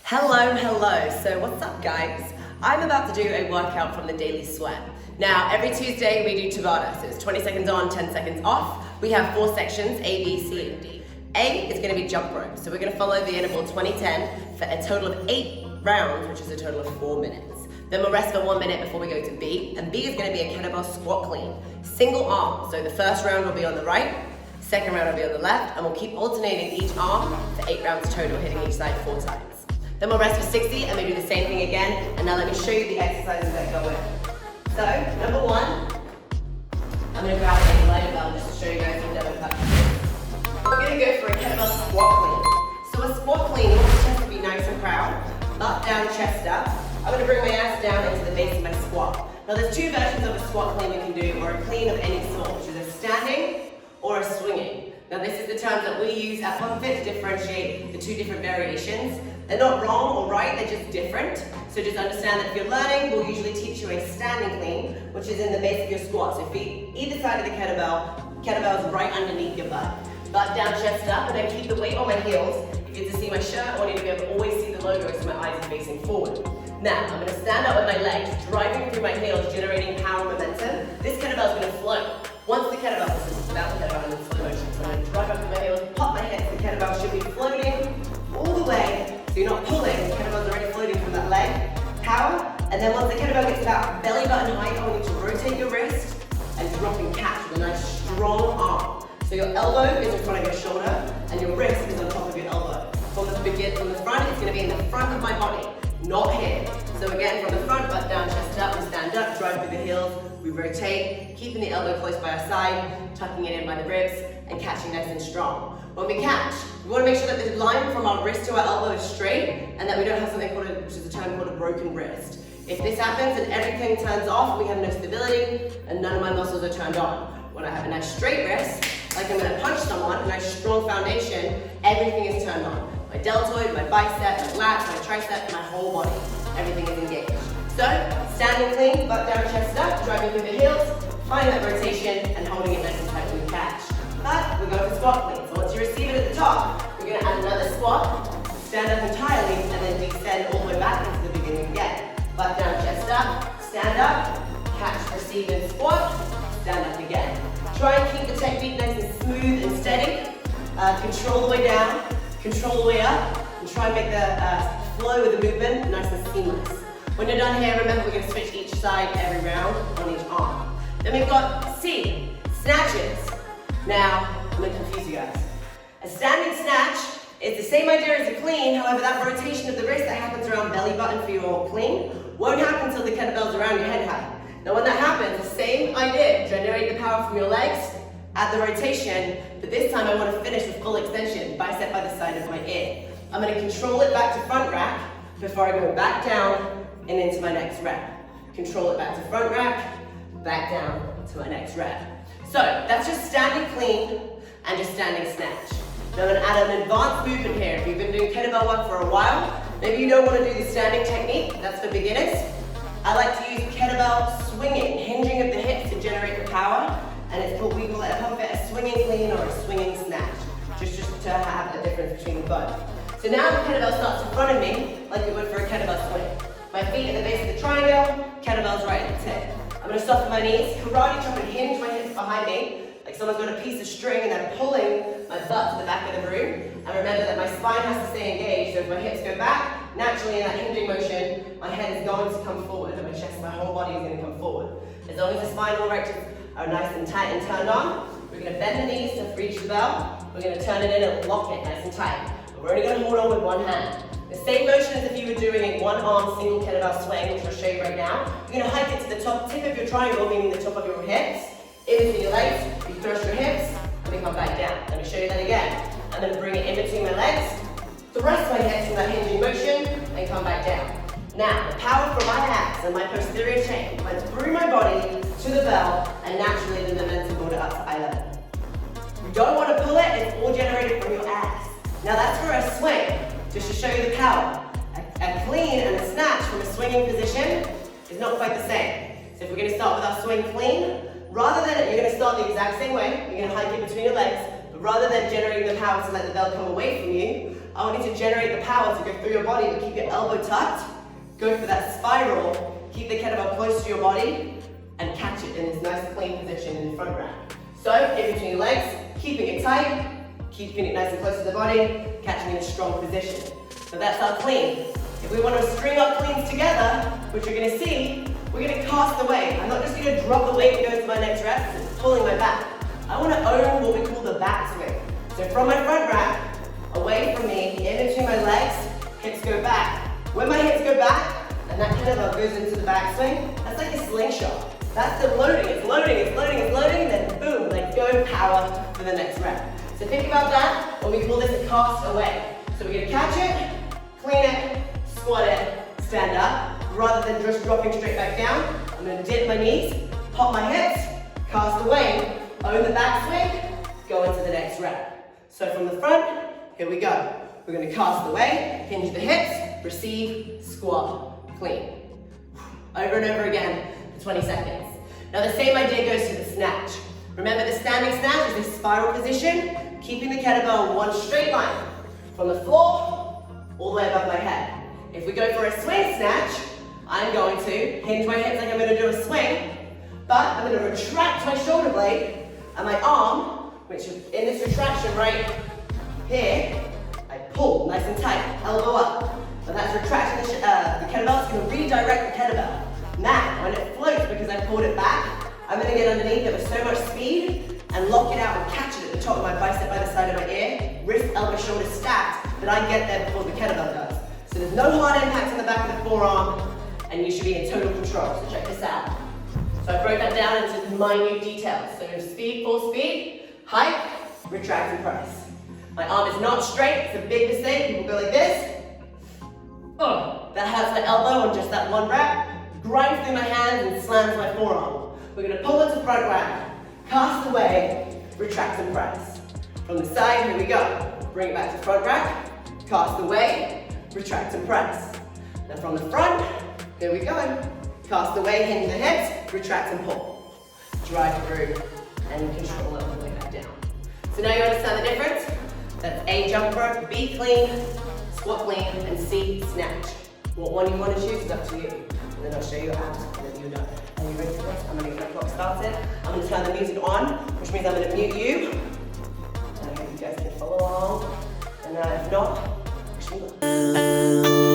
Hello. So what's up, guys? I'm about to do a workout from the Daily Sweat. Now, every Tuesday we do Tabata, so it's 20 seconds on, 10 seconds off. We have 4 sections, A, B, C, and D. A is gonna be jump rope, so we're gonna follow the interval 20-10 for a total of 8 rounds, which is a total of 4 minutes. Then we'll rest for 1 minute before we go to B, and B is gonna be a kettlebell squat clean. Single arm, so the first round will be on the right, second round will be on the left, and we'll keep alternating each arm for 8 rounds total, hitting each side 4 times. Then we'll rest for 60 and we do the same thing again, and now let me show you the exercises that go in. So, number 1, I'm going to grab a lighter bell just to show you guys what I've done. We're going to go for a kettlebell squat clean. So a squat clean, you want the chest to be nice and proud, butt down, chest up. I'm going to bring my ass down into the base of my squat. Now there's 2 versions of a squat clean we can do, or a clean of any sort, which is a standing or a swinging. Now this is the term that we use at PumpFit to differentiate the 2 different variations. They're not wrong or right, they're just different. So just understand that if you're learning, we'll usually teach you a standing clean, which is in the base of your squat. So feet either side of the kettlebell's right underneath your butt. Butt down, chest up, and then keep the weight on my heels. If you get to see my shirt, I want you to be able to always see the logo so my eyes are facing forward. Now, I'm gonna stand up with my legs, driving through my heels, generating power and momentum. This kettlebell's gonna float. Once the kettlebell, this is without the kettlebell in slow motion. So I'm gonna drive up with my heels, pop my hips, the kettlebell should be floating all the way. So you're not pulling, the kettlebell's already floating from that leg. Power, and then once the kettlebell gets about belly button height, I want you to rotate your wrist and drop and catch with a nice strong arm. So your elbow is in front of your shoulder, and your wrist is on top of your elbow. From the front, it's gonna be in the front of my body, not here. So again, from the front, butt down, chest up, we stand up, drive through the heels, we rotate, keeping the elbow close by our side, tucking it in by the ribs, and catching nice and strong. When we catch, we want to make sure that the line from our wrist to our elbow is straight, and that we don't have something called, which is a term called a broken wrist. If this happens and everything turns off, we have no stability, and none of my muscles are turned on. When I have a nice straight wrist, like I'm going to punch someone, a nice strong foundation, everything is turned on. My deltoid, my bicep, my lats, my tricep, my whole body. Everything is engaged. So, standing clean, butt down, chest up, driving through the heels, find that rotation, and holding it nice and tight when you catch. But we're going for squat clean. So once you receive it at the top, we're going to add another squat, stand up entirely, and then descend all the way back into the beginning again. Butt down, chest up, stand up, catch, receive, and squat, stand up again. Try and keep the technique nice and smooth and steady. Control the way down, control the way up, and try and make the flow with the movement nice and seamless. When you're done here, remember we're going to switch each side every round on each arm. Then we've got C, snatches. Now, I'm going to confuse you guys. A standing snatch is the same idea as a clean, however that rotation of the wrist that happens around belly button for your clean won't happen until the kettlebell's around your head height. Now when that happens, the same idea, generate the power from your legs, add the rotation, but this time I want to finish with full extension, bicep by the side of my ear. I'm going to control it back to front rack before I go back down and into my next rep. Control it back to front rack, back down to my next rep. So that's just standing clean and just standing snatch. Now I'm going to add an advanced movement here. If you've been doing kettlebell work for a while, maybe you don't want to do the standing technique, that's for beginners. I like to use kettlebell swinging, hinging of the hips to generate the power, and it's what we call it a swinging clean or a swinging snatch, just to have a difference between the both. So now the kettlebell starts in front of me, like we would for a kettlebell swing. My feet at the base of the triangle, kettlebell's right at the tip. I'm going to soften my knees, karate chop and hinge my hips behind me, like someone's got a piece of string and they're pulling my butt to the back of the room. And remember that my spine has to stay engaged, so if my hips go back, naturally in that hinging motion, my head is going to come forward, and my chest, my whole body is going to come forward. As long as the spinal rectors are nice and tight and turned on, we're going to bend the knees to reach the bell, we're going to turn it in and lock it nice and tight. But we're only going to hold on with one hand. The same motion as if you were doing a one-arm single kettlebell swing, which I'll show you right now. You're going to hike it to the top tip of your triangle, meaning the top of your hips. In between your legs, you thrust your hips, and we come back down. Let me show you that again. I'm going to bring it in between my legs, thrust my hips in that hinging motion, and come back down. Now, the power from my abs and my posterior chain went through my body to the bell, and naturally the momentum brought it up to eye level. You don't want to pull it, it's all generated from your abs. Now that's for a swing, just to show you the power. A clean and a snatch from a swinging position is not quite the same. So if we're going to start with our swing clean, rather than, you're going to start the exact same way, you're going to hike it between your legs, but rather than generating the power to let the bell come away from you, I want you to generate the power to go through your body, but keep your elbow tucked. Go for that spiral. Keep the kettlebell close to your body and catch it in this nice clean position in the front rack. So, in between your legs, keeping it tight, keeping it nice and close to the body, catching in a strong position. So that's our clean. If we want to string our cleans together, which you're going to see, we're going to cast the weight. I'm not just going to drop the weight and go to my next rep, it's pulling my back. I want to own what we call the back swing. So from my front rack, away from me, in between my legs, hips go back. When my hips go back, and that kettlebell goes into the back swing, that's like a slingshot. That's the loading, it's loading, it's loading, it's loading, and then boom, let go and power for the next rep. So think about that when we call this a cast away. So we're going to catch it, clean it, squat it, stand up. Rather than just dropping straight back down, I'm going to dip my knees, pop my hips, cast away, own the back swing, go into the next rep. So from the front, here we go. We're going to cast away, hinge the hips, receive, squat, clean. Over and over again for 20 seconds. Now the same idea goes to the snatch. Remember the standing snatch is this spiral position, keeping the kettlebell in one straight line from the floor all the way above my head. If we go for a swing snatch, I'm going to hinge my hips like I'm going to do a swing, but I'm going to retract my shoulder blade and my arm, which is in this retraction right here, I pull nice and tight, elbow up. And that's retracting the kettlebell. It's going to redirect the kettlebell. Now, when it floats because I pulled it back, I'm going to get underneath it with so much speed and lock it out and catch it at the top of my bicep by the side of my ear, wrist, elbow, shoulder stacked, that I get there before the kettlebell does. So there's no hard impact on the back of the forearm, and you should be in total control. So check this out. So I broke that down into minute details. So speed, full speed, hike, retract and press. My arm is not straight, it's a big mistake. People go like this. Oh, that hurts my elbow on just that one rep. Grind through my hands and slams my forearm. We're going to pull into front rack, cast away, retract and press. From the side, here we go. Bring it back to front rack, cast away, retract and press. Now from the front, here we go. Cast away, hinge the hips, retract and pull. Drive through and control it all the way back down. So now you understand the difference? That's A, jump rope, B, clean, squat clean, and C, snatch. What one you want to choose is up to you. And then I'll show you abs, and then you're done. Are you ready for this? I'm going to get my clock started. I'm going to turn the music on, which means I'm going to mute you. And I hope you guys can follow along. And if not, wish me luck.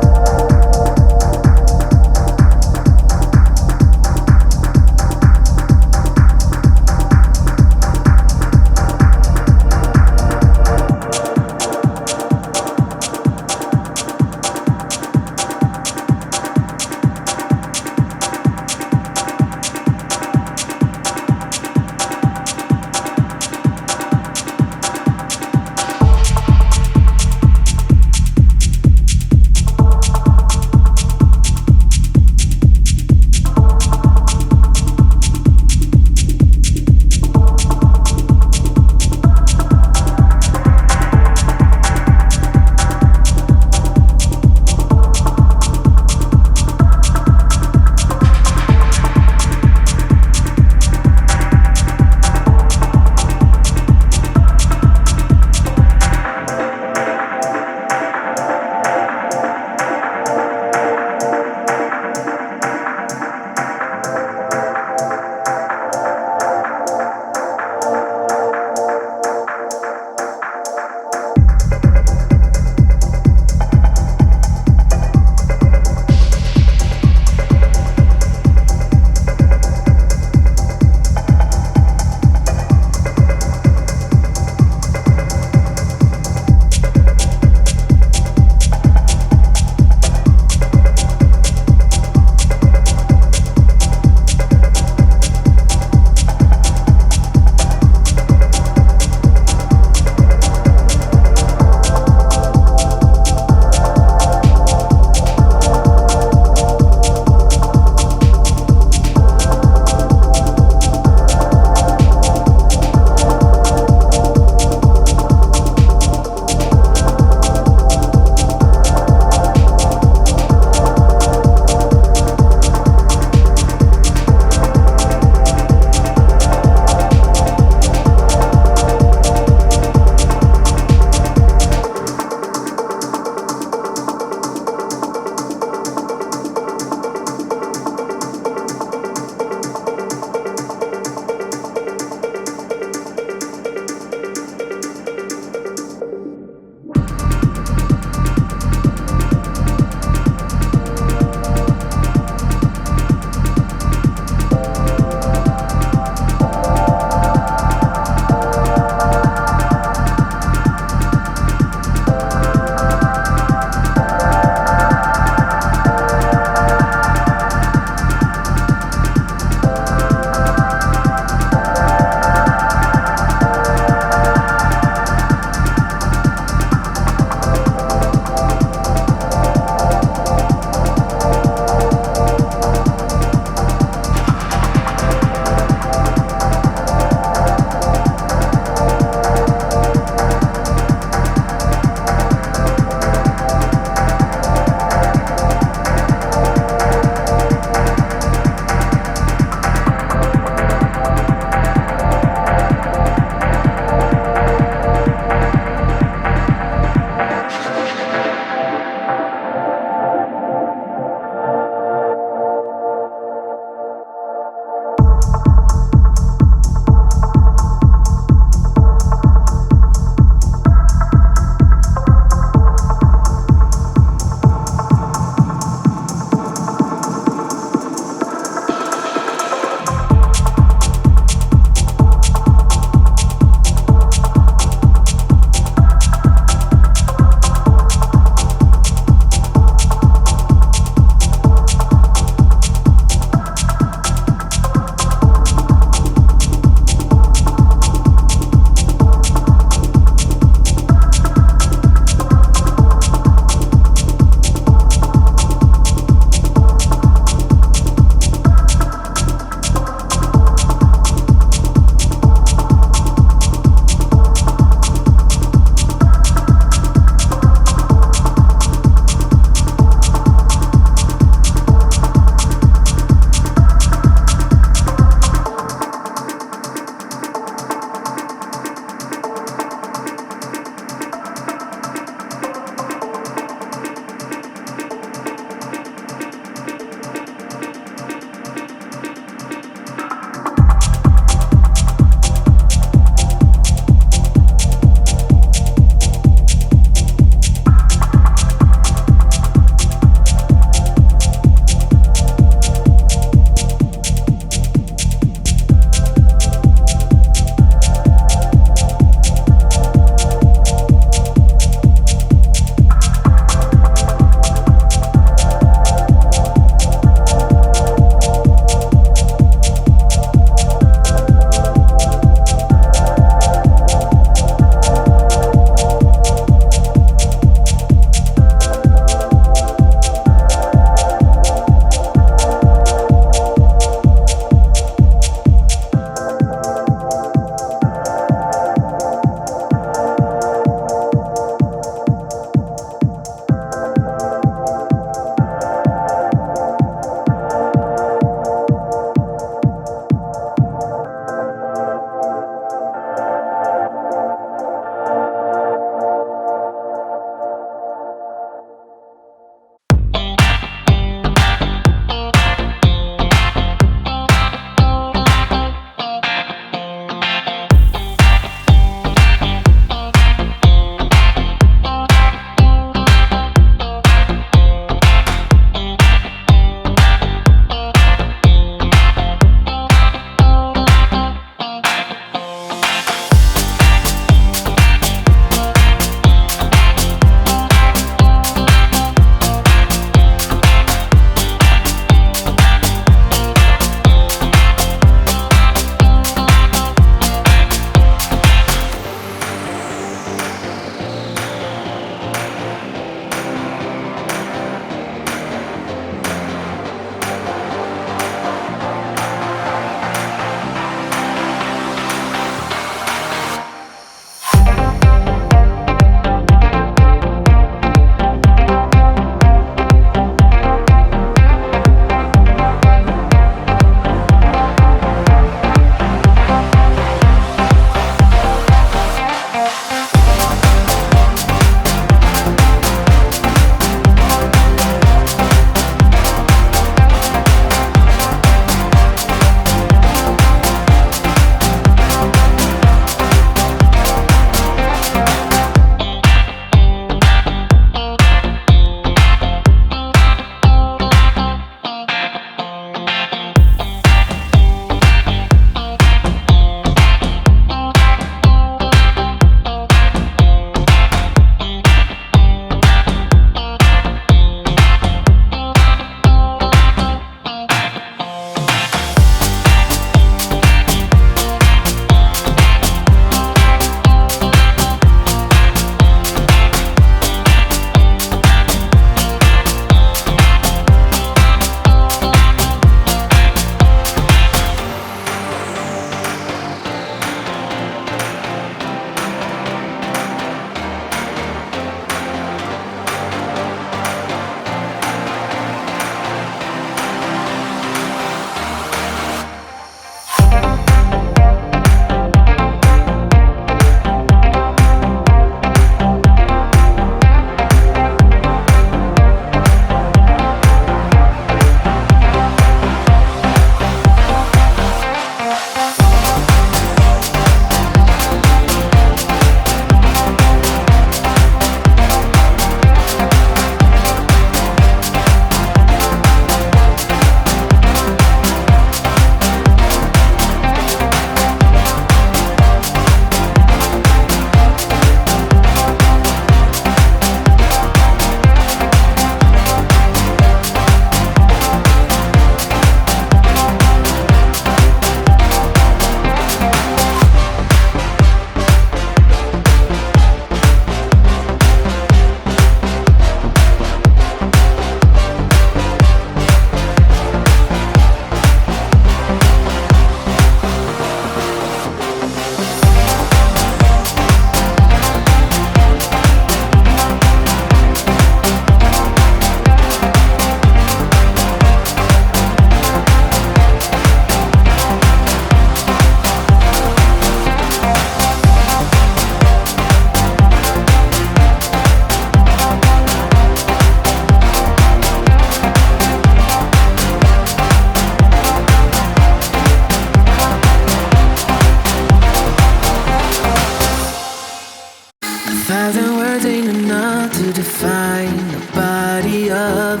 than words ain't enough to define the body of,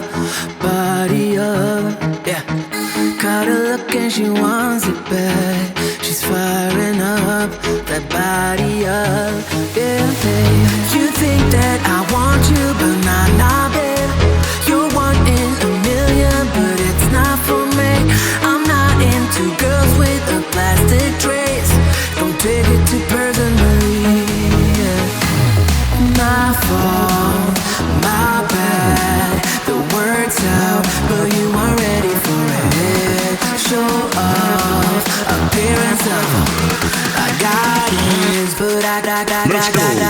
yeah. Caught her look and she wants it back. She's firing up that body up, yeah, babe. You think that I want you, but nah, babe. You're one in a million, but it's not for me. I'm not into girls with a plastic trace. Don't take it too personally, yeah. My fault, my bad. The word's out, but you aren't ready for it. Show off, appearance of I got it, but I got.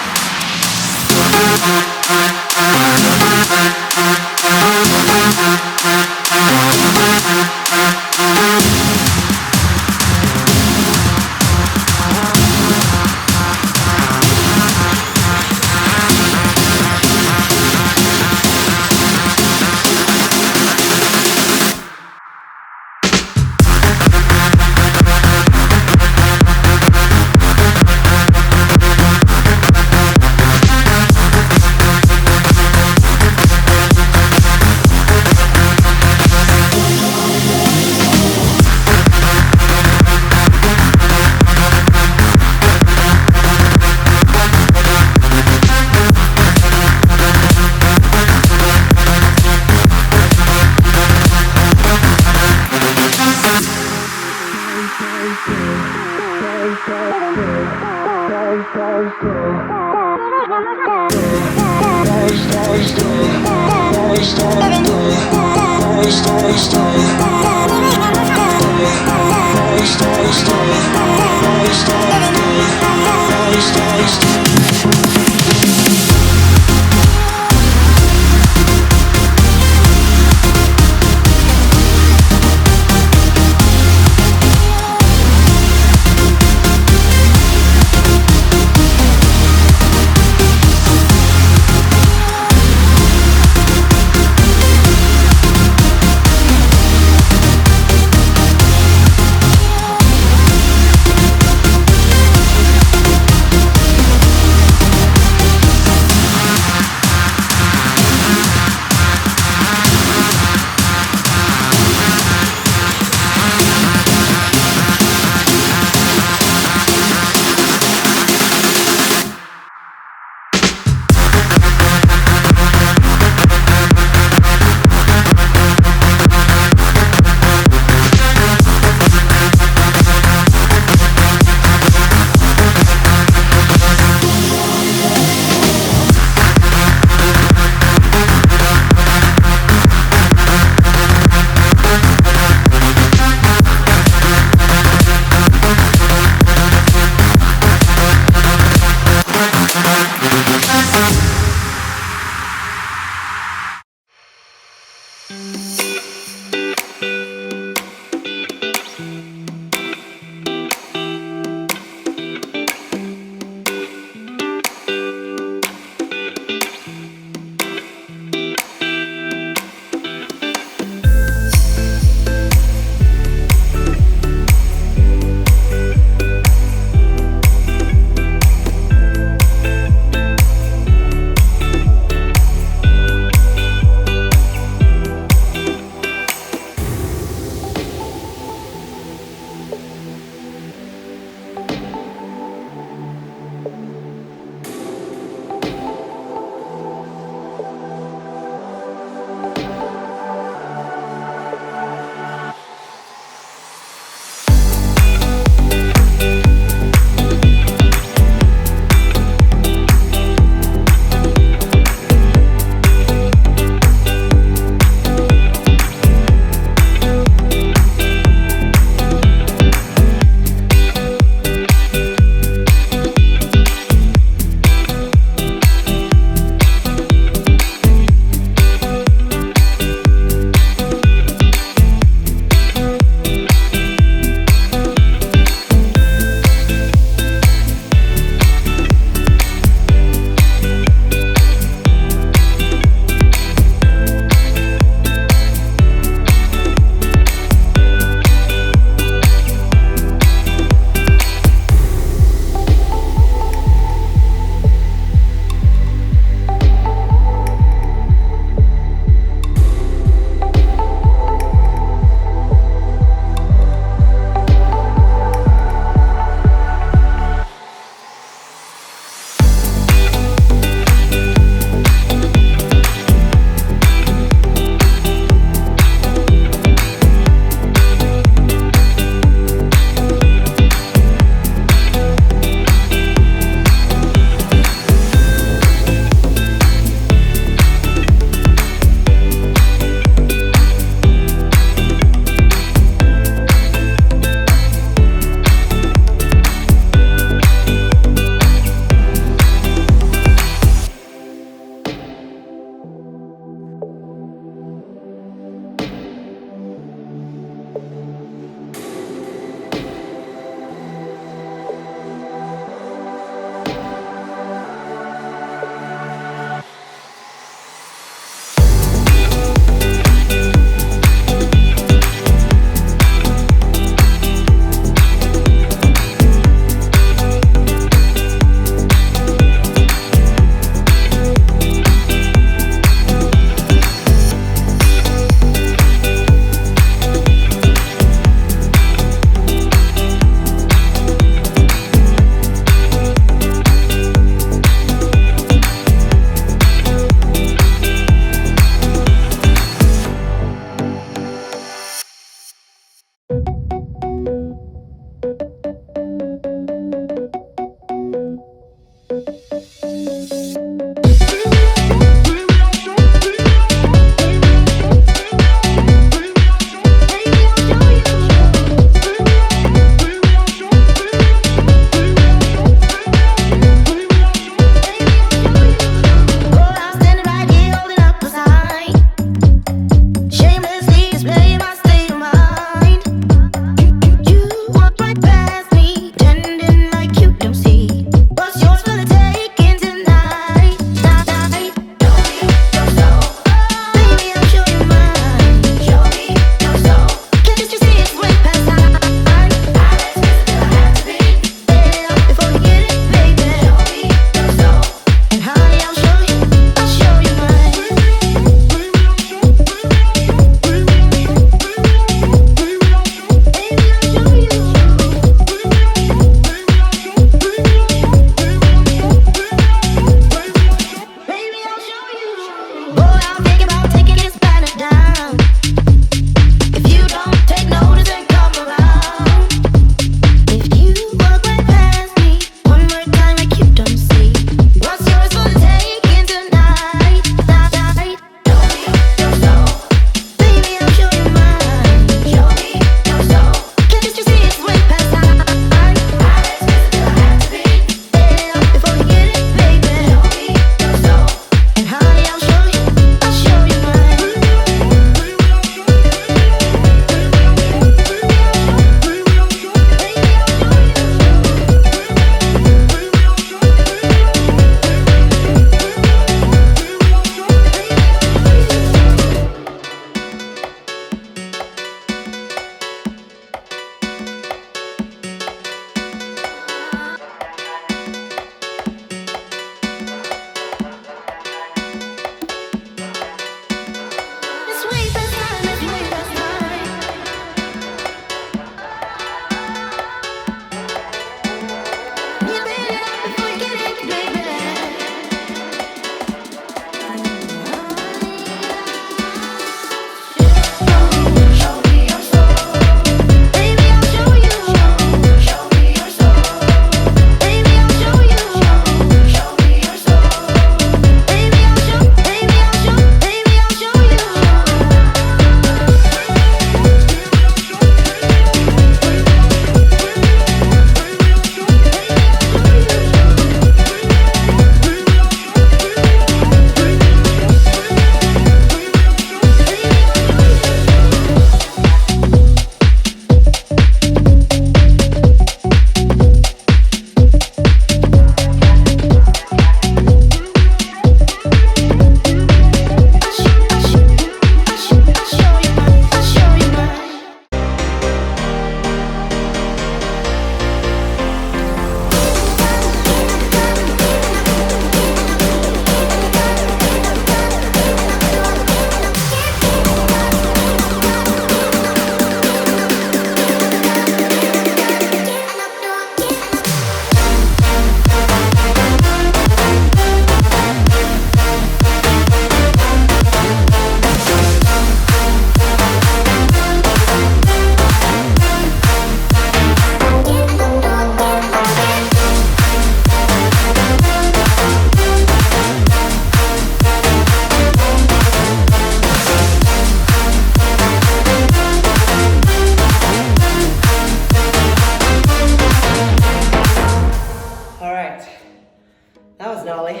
That was gnarly.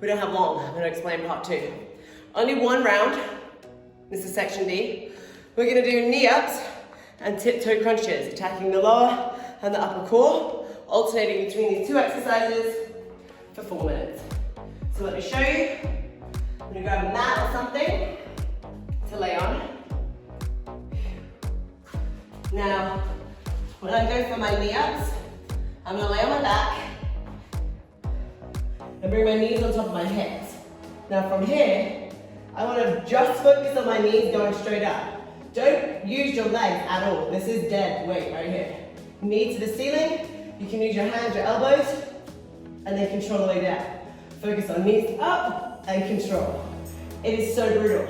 We don't have long. I'm gonna explain part 2. Only one round. This is section D. We're gonna do knee-ups and tiptoe crunches, attacking the lower and the upper core, alternating between these 2 exercises for 4 minutes. So let me show you. I'm gonna grab a mat or something to lay on. Now, when I go for my knee-ups, I'm gonna lay on my back and bring my knees on top of my hips. Now from here, I wanna just focus on my knees going straight up. Don't use your legs at all. This is dead weight right here. Knee to the ceiling. You can use your hands, your elbows, and then control the way down. Focus on knees up and control. It is so brutal.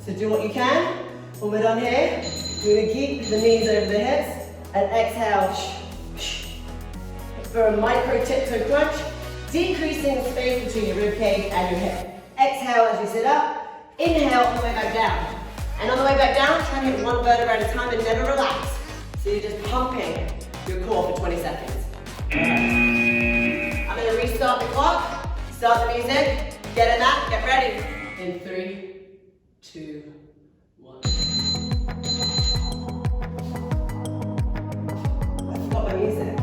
So do what you can. When we're done here, we're gonna keep the knees over the hips and exhale for a micro tiptoe crunch, decreasing the space between your rib cage and your hip. Exhale as you sit up, inhale on the way back down. And on the way back down, try and hit one vertebra at a time and never relax. So you're just pumping your core for 20 seconds. I'm gonna restart the clock, start the music, get in that, get ready. In 3, 2, 1. I forgot my music.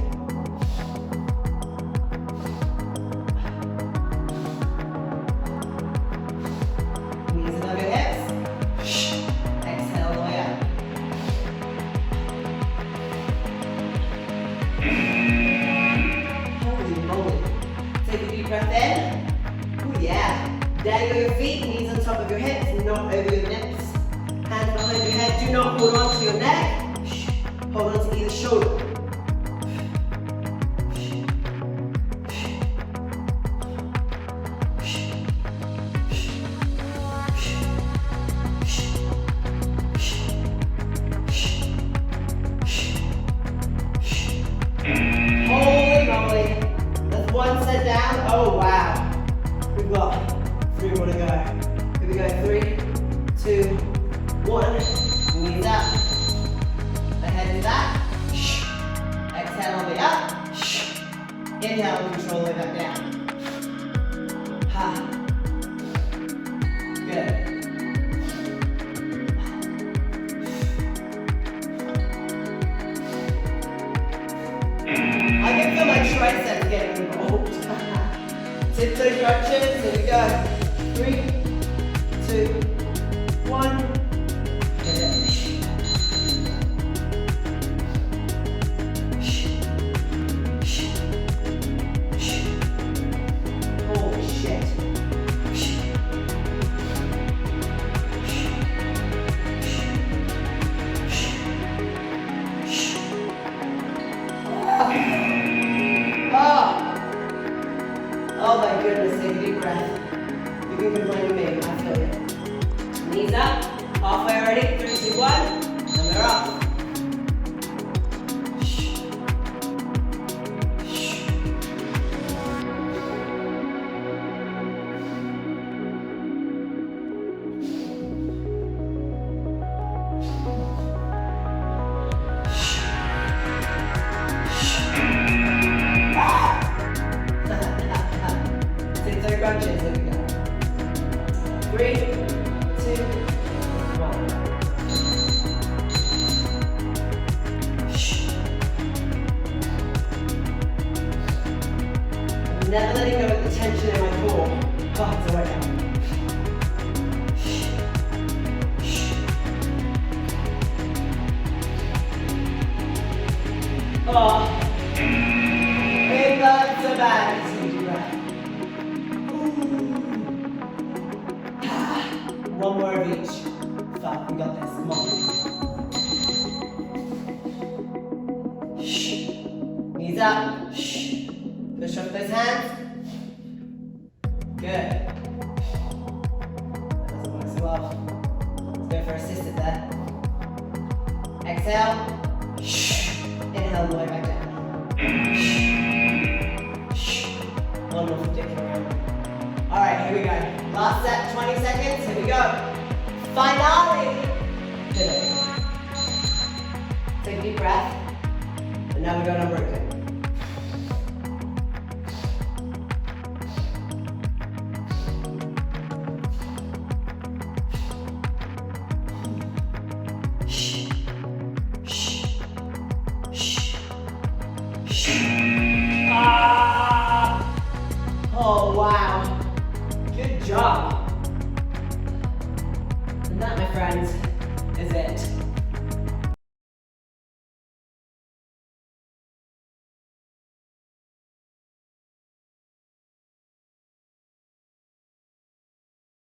Knees above your hips. Exhale all the way up. Holy moly. Take a deep breath in. Ooh, yeah. Dangle your feet, knees on top of your hips, not over your nips. Hands behind your head, do not hold on to your neck. Hold on to either shoulder. Holy moly. That's one set down. Oh wow. We've got 3 more to go. Here we go, 3, 2, 1. Knees up. The head is back. Exhale all the way up. Inhale and control all the way back down. Ha. Good. I can feel my triceps getting involved. Tiptoe crunches, here we go. 3, 2, 1. Holy shit. Oh my goodness, take a deep breath. You can complain to me, I feel you. Knees up, halfway already, 3, 2, 1, and we're off. Tiptoe crunches, here we go. 3, 2, 1. Never letting go of the tension in my core. Oh, it's a workout. Oh, it hurts so bad. Deep breath. One more of each. Fuck, we got this. Come on. Knees up. Push up those hands. Good. That doesn't work so well. Let's go for assisted there. Exhale. Inhale all the way back down. One more for dick around. All right, here we go. Last set, 20 seconds. Here we go. Finale. Good. Take a deep breath. And now we go unbroken. Oh, wow. Good job. And that, my friends, is it.